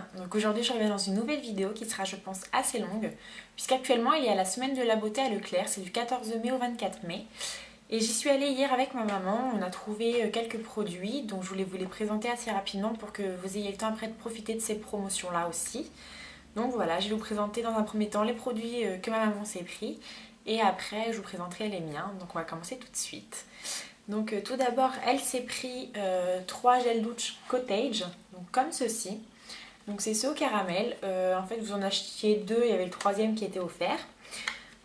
Pauline. Donc aujourd'hui je reviens dans une nouvelle vidéo qui sera je pense assez longue puisqu'actuellement il y a la semaine de la beauté à Leclerc, c'est du 14 mai au 24 mai. Et j'y suis allée hier avec ma maman, on a trouvé quelques produits donc je voulais vous les présenter assez rapidement pour que vous ayez le temps après de profiter de ces promotions là aussi. Donc voilà, je vais vous présenter dans un premier temps les produits que ma maman s'est pris et après je vous présenterai les miens. Donc on va commencer tout de suite. Donc tout d'abord, elle s'est pris 3 gels douche cottage, donc comme ceci. Donc c'est ceux au caramel. En fait, vous en achetiez 2, il y avait le troisième qui était offert.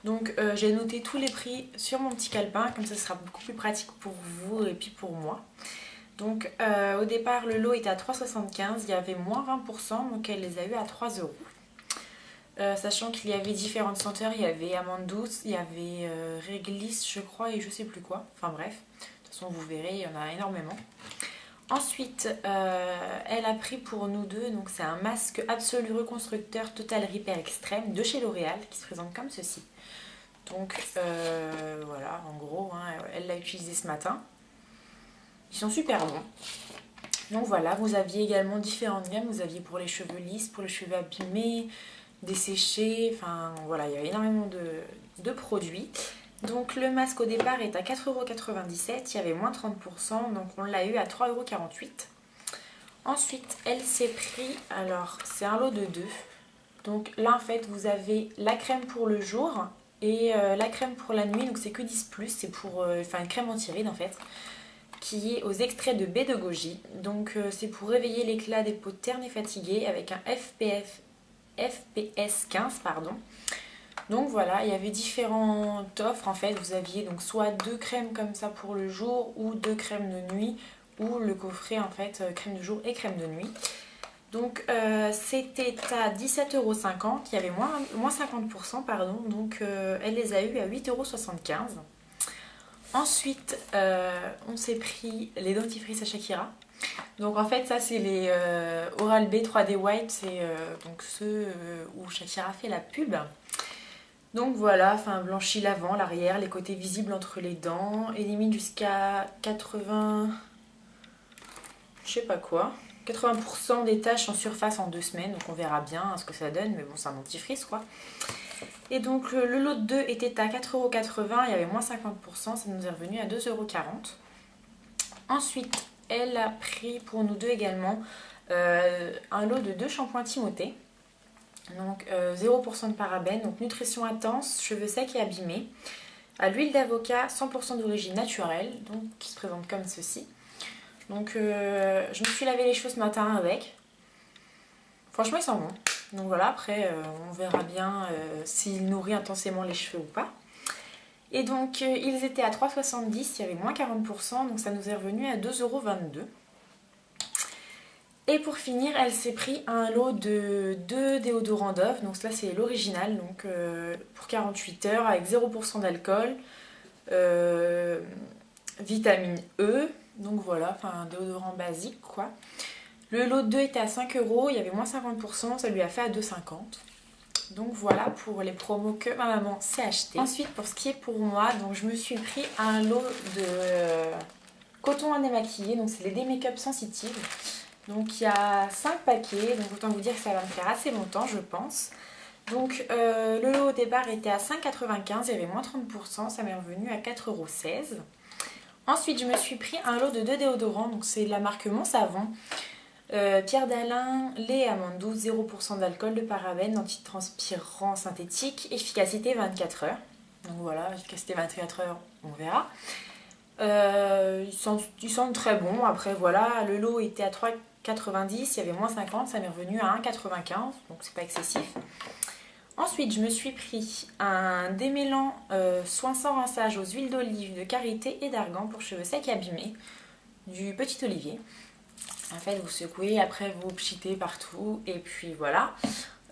Donc j'ai noté tous les prix sur mon petit calepin, comme ça ce sera beaucoup plus pratique pour vous et puis pour moi. Donc au départ, le lot était à 3,75, il y avait moins 20%, donc elle les a eu à 3 euros. Sachant qu'il y avait différentes senteurs, il y avait amande douce, il y avait réglisse je crois et je sais plus quoi, enfin bref, de toute façon vous verrez, il y en a énormément. Ensuite, elle a pris pour nous deux, donc c'est un masque absolu reconstructeur Total Repair Extrême de chez L'Oréal qui se présente comme ceci. Donc voilà, en gros, hein, elle l'a utilisé ce matin. Ils sont super bons. Donc voilà, vous aviez également différentes gammes, vous aviez pour les cheveux lisses, pour les cheveux abîmés, desséchés, enfin voilà, il y avait énormément de produits. Donc le masque au départ est à 4,97€, il y avait moins 30%, donc on l'a eu à 3,48€. Ensuite, elle s'est pris, alors c'est un lot de 2. Donc là en fait vous avez la crème pour le jour et la crème pour la nuit, donc c'est que 10+, c'est pour, enfin une crème anti-rides en fait, qui est aux extraits de baie de goji. Donc c'est pour réveiller l'éclat des peaux ternes et fatiguées avec un FPS 15 pardon. Donc voilà, il y avait différentes offres en fait, vous aviez donc soit 2 crèmes comme ça pour le jour ou 2 crèmes de nuit ou le coffret en fait crème de jour et crème de nuit. Donc c'était à 17,50€, il y avait moins 50% pardon, donc elle les a eu à 8,75€. Ensuite on s'est pris les dentifrices à Shakira. Donc en fait ça c'est les Oral-B 3D White, c'est donc ceux où Shakira fait la pub. Donc voilà, enfin blanchit l'avant, l'arrière, les côtés visibles entre les dents, élimine jusqu'à 80, je sais pas quoi, 80% des taches en surface en 2 semaines, donc on verra bien ce que ça donne, mais bon c'est un dentifrice quoi. Et donc le lot de 2 était à 4,80€, il y avait moins 50%, ça nous est revenu à 2,40€. Ensuite, elle a pris pour nous deux également un lot de 2 shampoings Timothée. Donc 0% de parabènes, donc nutrition intense, cheveux secs et abîmés. À l'huile d'avocat 100% d'origine naturelle, donc qui se présente comme ceci. Donc je me suis lavé les cheveux ce matin avec. Franchement ils sont bons. Donc voilà, après on verra bien s'il nourrit intensément les cheveux ou pas. Et donc ils étaient à 3,70, il y avait moins 40%, donc ça nous est revenu à 2,22€. Et pour finir, elle s'est pris un lot de 2 déodorants Dove, donc là c'est l'original, donc pour 48 heures avec 0% d'alcool, vitamine E, donc voilà, enfin un déodorant basique quoi. Le lot de 2 était à 5€, il y avait moins 50%, ça lui a fait à 2,50€. Donc voilà pour les promos que ma maman s'est acheté. Ensuite pour ce qui est pour moi, donc je me suis pris un lot de coton à démaquiller, donc c'est les Make-up Sensitive. Donc il y a 5 paquets, donc autant vous dire que ça va me faire assez longtemps je pense. Donc le lot au départ était à 5,95€, il y avait moins 30%, ça m'est revenu à 4,16€. Ensuite je me suis pris un lot de 2 déodorants, donc c'est de la marque Mon Savon. Pierre d'Alain, lait et amande douce, 0% d'alcool, de parabènes, antitranspirant synthétique, efficacité 24 heures. Donc voilà, efficacité 24 heures, on verra. Ils sentent très bon. Après voilà, le lot était à 3,90€, il y avait moins 50, ça m'est revenu à 1,95€, donc c'est pas excessif. Ensuite je me suis pris un démêlant soin sans rinçage aux huiles d'olive de karité et d'argan pour cheveux secs et abîmés du Petit Olivier. En fait vous secouez, après vous pchitez partout et puis voilà.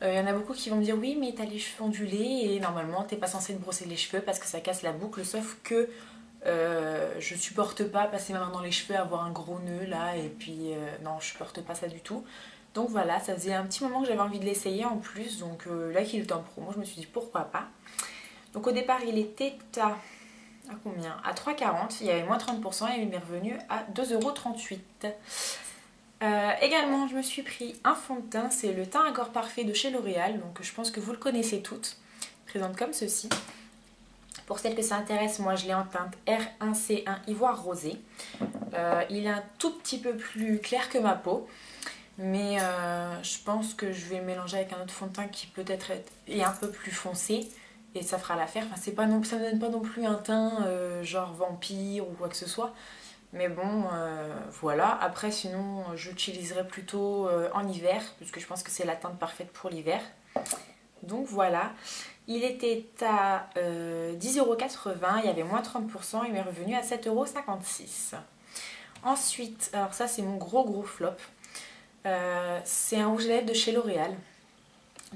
Il y en a beaucoup qui vont me dire oui mais t'as les cheveux ondulés et normalement t'es pas censé te brosser les cheveux parce que ça casse la boucle, sauf que je supporte pas passer ma main dans les cheveux, avoir un gros nœud là et puis non je supporte pas ça du tout. Donc voilà, ça faisait un petit moment que j'avais envie de l'essayer en plus, donc là qu'il est en promo, je me suis dit pourquoi pas. Donc au départ il était à combien? À 3,40, il y avait moins 30% et il m'est revenu à 2,38€. Également, je me suis pris un fond de teint, c'est le teint Accord Parfait de chez L'Oréal, donc je pense que vous le connaissez toutes. Il présente comme ceci. Pour celles que ça intéresse, moi je l'ai en teinte R1C1 Ivoire Rosé. Il est un tout petit peu plus clair que ma peau, mais je pense que je vais le mélanger avec un autre fond de teint qui peut-être est un peu plus foncé. Et ça fera l'affaire. Enfin, ça me donne pas non plus un teint genre vampire ou quoi que ce soit. Mais bon, voilà. Après, sinon, j'utiliserai plutôt en hiver, puisque je pense que c'est la teinte parfaite pour l'hiver. Donc voilà. Il était à 10,80 €, il y avait moins 30%, il m'est revenu à 7,56 €. Ensuite, alors ça c'est mon gros flop. C'est un rouge à lèvres de chez L'Oréal,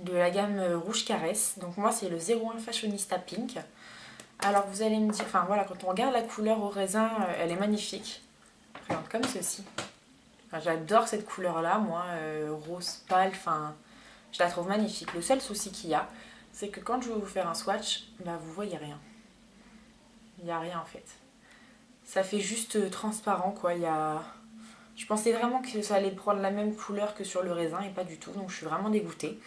de la gamme Rouge Caresse. Donc moi c'est le 01 Fashionista Pink. Alors vous allez me dire, enfin voilà, quand on regarde la couleur au raisin, elle est magnifique. Elle présente comme ceci. Enfin, j'adore cette couleur là, moi, rose pâle, enfin je la trouve magnifique. Le seul souci qu'il y a, c'est que quand je vais vous faire un swatch, bah vous voyez rien. Il n'y a rien en fait. Ça fait juste transparent quoi, il y a... Je pensais vraiment que ça allait prendre la même couleur que sur le raisin et pas du tout, donc je suis vraiment dégoûtée.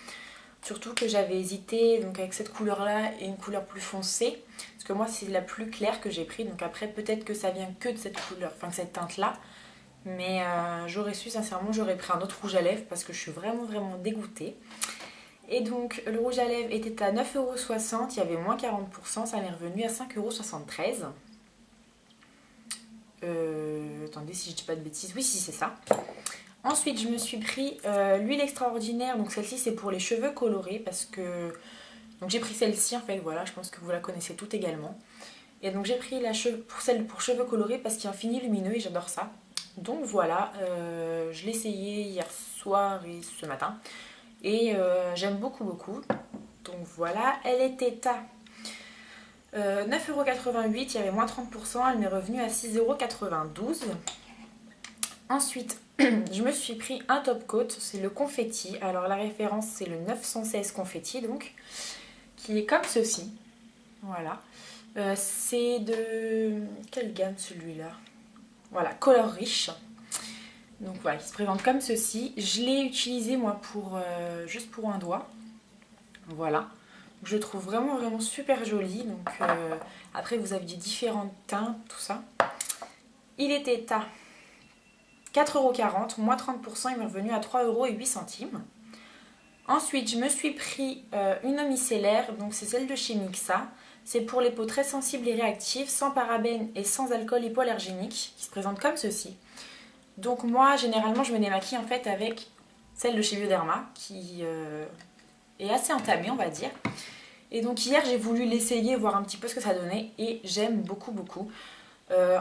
Surtout que j'avais hésité donc avec cette couleur là et une couleur plus foncée, parce que moi c'est la plus claire que j'ai pris, donc après peut-être que ça vient que de cette couleur, enfin de cette teinte là, mais j'aurais su sincèrement, j'aurais pris un autre rouge à lèvres parce que je suis vraiment dégoûtée. Et donc le rouge à lèvres était à 9,60 €, il y avait moins 40%, ça m'est revenu à 5,73 €. Attendez si je dis pas de bêtises, oui si c'est ça. Ensuite je me suis pris l'huile extraordinaire, donc celle-ci c'est pour les cheveux colorés parce que... Donc j'ai pris celle-ci en fait, voilà, je pense que vous la connaissez toutes également. Et donc j'ai pris celle pour cheveux colorés parce qu'il y a un fini lumineux et j'adore ça. Donc voilà, je l'ai essayé hier soir et ce matin. Et j'aime beaucoup. Donc voilà, elle était à 9,88 €, il y avait moins 30%, elle m'est revenue à 6,92 €. Ensuite, je me suis pris un top coat, c'est le confetti. Alors la référence c'est le 916 confetti donc, qui est comme ceci. Voilà. C'est de... Quelle gamme celui-là? Voilà, Color Riche. Donc voilà, il se présente comme ceci. Je l'ai utilisé moi pour juste pour un doigt. Voilà. Je le trouve vraiment super joli. Donc après vous avez différentes teintes, tout ça. Il était à 4,40 €, moins 30%, il m'est revenu à 3,08 €. Ensuite, je me suis pris une eau micellaire, donc c'est celle de chez Mixa. C'est pour les peaux très sensibles et réactives, sans parabènes et sans alcool hypoallergénique, qui se présente comme ceci. Donc moi, généralement, je me démaquille en fait avec celle de chez Bioderma, qui est assez entamée, on va dire. Et donc hier, j'ai voulu l'essayer, voir un petit peu ce que ça donnait, et j'aime beaucoup.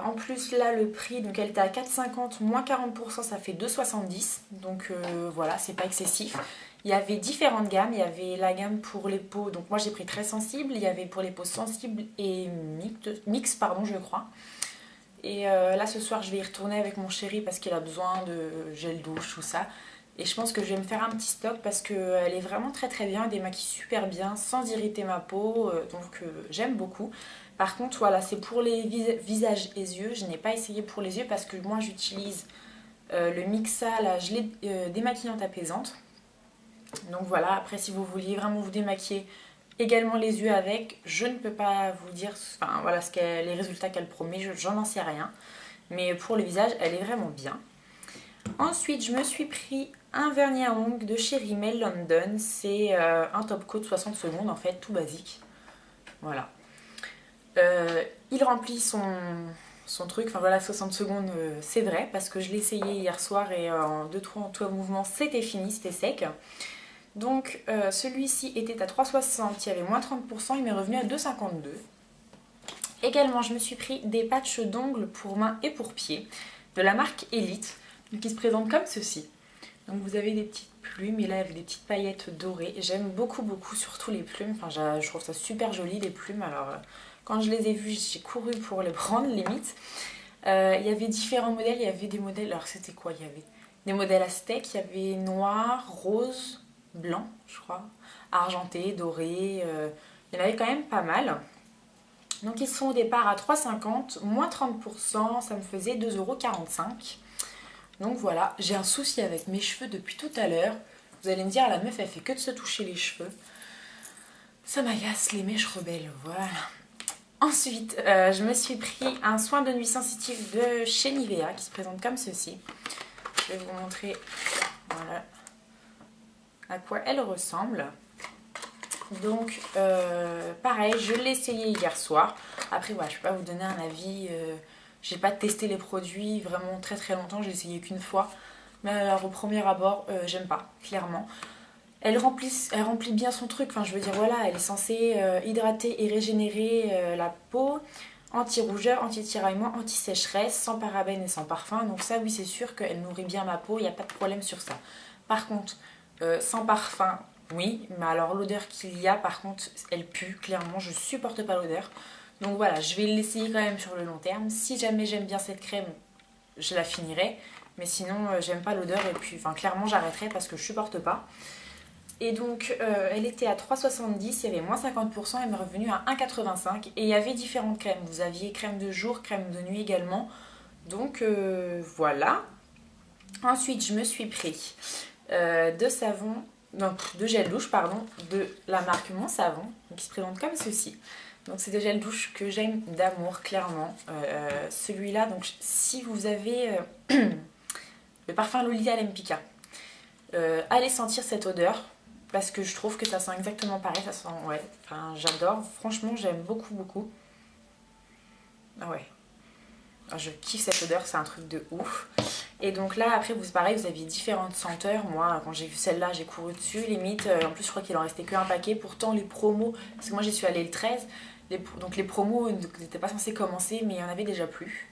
En plus, là, le prix, donc elle était à 4,50, moins 40%, ça fait 2,70. Donc voilà, c'est pas excessif. Il y avait différentes gammes. Il y avait la gamme pour les peaux, donc moi j'ai pris très sensible. Il y avait pour les peaux sensibles et mix, pardon, je crois. Et là, ce soir, je vais y retourner avec mon chéri parce qu'il a besoin de gel douche, tout ça. Et je pense que je vais me faire un petit stock parce qu'elle est vraiment très bien. Elle démaquille super bien, sans irriter ma peau. Donc j'aime beaucoup. Par contre, voilà, c'est pour les visages et yeux. Je n'ai pas essayé pour les yeux parce que moi, j'utilise le Mixa, la gelée démaquillante apaisante. Donc voilà, après si vous vouliez vraiment vous démaquiller également les yeux avec, je ne peux pas vous dire enfin, voilà, les résultats qu'elle promet, j'en en sais rien. Mais pour le visage, elle est vraiment bien. Ensuite, je me suis pris un vernis à ongles de chez Rimmel London. C'est un top coat 60 secondes en fait, tout basique. Voilà. Il remplit son truc, enfin voilà, 60 secondes, c'est vrai, parce que je l'ai essayé hier soir et en 2-3 mouvements, c'était fini, c'était sec. Donc celui-ci était à 3,60, il y avait moins 30%, il m'est revenu à 2,52. Également, je me suis pris des patchs d'ongles pour mains et pour pieds de la marque Elite, qui se présentent comme ceci. Donc vous avez des petites plumes et là avec des petites paillettes dorées. J'aime beaucoup, surtout les plumes. Enfin, je trouve ça super joli les plumes. Alors quand je les ai vues, j'ai couru pour les prendre limite. Il y avait différents modèles. Il y avait des modèles. Alors c'était quoi? Il y avait des modèles aztèques. Il y avait noir, rose, blanc, je crois, argenté, doré. Il y en avait quand même pas mal. Donc ils sont au départ à 3,50, moins 30%, ça me faisait 2,45 €. Donc voilà, j'ai un souci avec mes cheveux depuis tout à l'heure. Vous allez me dire, la meuf elle fait que de se toucher les cheveux. Ça m'agace, les mèches rebelles, voilà. Ensuite, je me suis pris un soin de nuit sensitif de chez Nivea qui se présente comme ceci. Je vais vous montrer voilà, à quoi elle ressemble. Donc, pareil, je l'ai essayé hier soir. Après, voilà, je ne peux pas vous donner un avis. J'ai pas testé les produits vraiment très très longtemps. J'ai essayé qu'une fois. Mais alors, au premier abord, j'aime pas, clairement. Elle remplit bien son truc. Enfin, je veux dire, voilà, elle est censée hydrater et régénérer la peau. Anti-rougeur, anti-tiraillement, anti-sécheresse, sans parabènes et sans parfum. Donc ça, oui, c'est sûr qu'elle nourrit bien ma peau. Il n'y a pas de problème sur ça. Par contre, sans parfum, oui. Mais alors, l'odeur qu'il y a, par contre, elle pue. Clairement, je supporte pas l'odeur. Donc voilà, je vais l'essayer quand même sur le long terme. Si jamais j'aime bien cette crème, je la finirai. Mais sinon, j'aime pas l'odeur. Et puis, enfin, clairement, j'arrêterai parce que je supporte pas. Et donc, elle était à 3,70, il y avait moins 50%, elle m'est revenue à 1,85. Et il y avait différentes crèmes. Vous aviez crème de jour, crème de nuit également. Donc, voilà. Ensuite, je me suis pris de gel douche, pardon, de la marque Mon Savon, qui se présente comme ceci. Donc, c'est des gels douche que j'aime d'amour, clairement. Celui-là, donc, si vous avez le parfum Lolita Lempicka, allez sentir cette odeur. Parce que je trouve que ça sent exactement pareil, ça sent, ouais, enfin j'adore, franchement j'aime beaucoup beaucoup. Ah ouais, je kiffe cette odeur, c'est un truc de ouf. Et donc là après vous pareil, vous aviez différentes senteurs, moi quand j'ai vu celle-là j'ai couru dessus, limite, en plus je crois qu'il en restait qu'un paquet, pourtant les promos, parce que moi j'y suis allée le 13, donc les promos n'étaient pas censés commencer mais il n'y en avait déjà plus.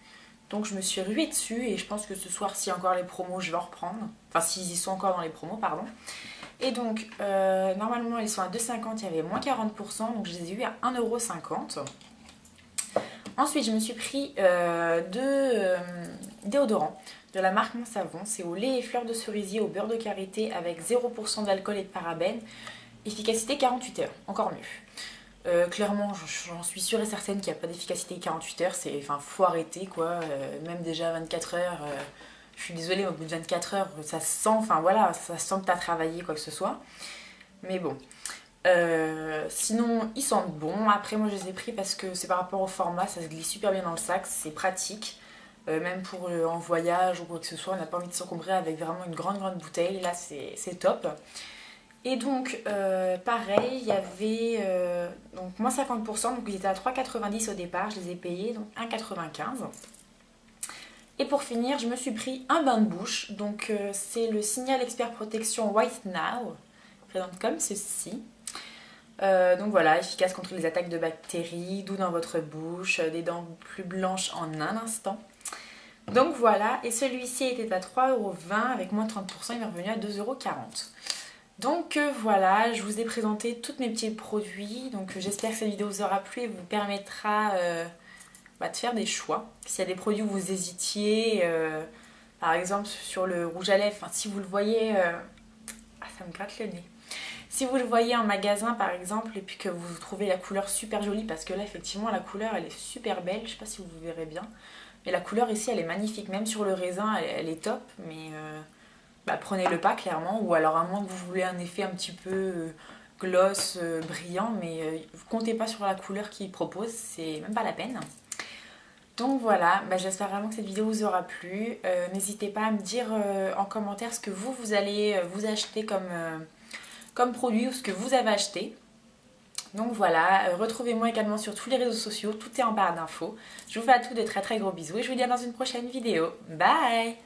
Donc je me suis ruée dessus et je pense que ce soir s'il y a encore les promos je vais en reprendre, enfin s'ils y sont encore dans les promos pardon. Et donc, normalement, ils sont à 2,50, il y avait moins 40%, donc je les ai eu à 1,50 €. Ensuite, je me suis pris deux déodorants de la marque Mon Savon. C'est au lait et fleurs de cerisier au beurre de karité avec 0% d'alcool et de parabènes. Efficacité 48 heures, encore mieux. Clairement, j'en suis sûre et certaine qu'il n'y a pas d'efficacité 48 heures. Enfin, faut arrêter, quoi. Même déjà 24 heures... Je suis désolée, au bout de 24 heures, ça sent, enfin voilà, ça sent que tu as travaillé, quoi que ce soit. Mais bon. Sinon, ils sentent bon. Après, moi, je les ai pris parce que c'est par rapport au format, ça se glisse super bien dans le sac, c'est pratique. Même pour en voyage ou quoi que ce soit, on n'a pas envie de s'encombrer avec vraiment une grande bouteille. Là, c'est top. Et donc, pareil, il y avait donc moins 50%, donc ils étaient à 3,90 au départ, je les ai payés, donc 1,95. Et pour finir, je me suis pris un bain de bouche. Donc c'est le Signal Expert Protection White Now. Présente comme ceci. Donc voilà, efficace contre les attaques de bactéries, doux dans votre bouche, des dents plus blanches en un instant. Donc voilà, et celui-ci était à 3,20 € avec moins 30%, il est revenu à 2,40 €. Donc voilà, je vous ai présenté tous mes petits produits. Donc j'espère que cette vidéo vous aura plu et vous permettra... de faire des choix. S'il y a des produits où vous hésitiez, par exemple sur le rouge à lèvres, si vous le voyez, ça me gratte le nez. Si vous le voyez en magasin par exemple et puis que vous trouvez la couleur super jolie, parce que là effectivement la couleur elle est super belle, je sais pas si vous verrez bien, mais la couleur ici elle est magnifique, même sur le raisin elle est top, mais prenez le pas clairement, ou alors à moins que vous voulez un effet un petit peu gloss, brillant, mais comptez pas sur la couleur qu'il propose, c'est même pas la peine. Donc voilà, j'espère vraiment que cette vidéo vous aura plu. N'hésitez pas à me dire en commentaire ce que vous allez vous acheter comme produit ou ce que vous avez acheté. Donc voilà, retrouvez-moi également sur tous les réseaux sociaux, tout est en barre d'infos. Je vous fais à tous de très gros bisous et je vous dis à dans une prochaine vidéo. Bye!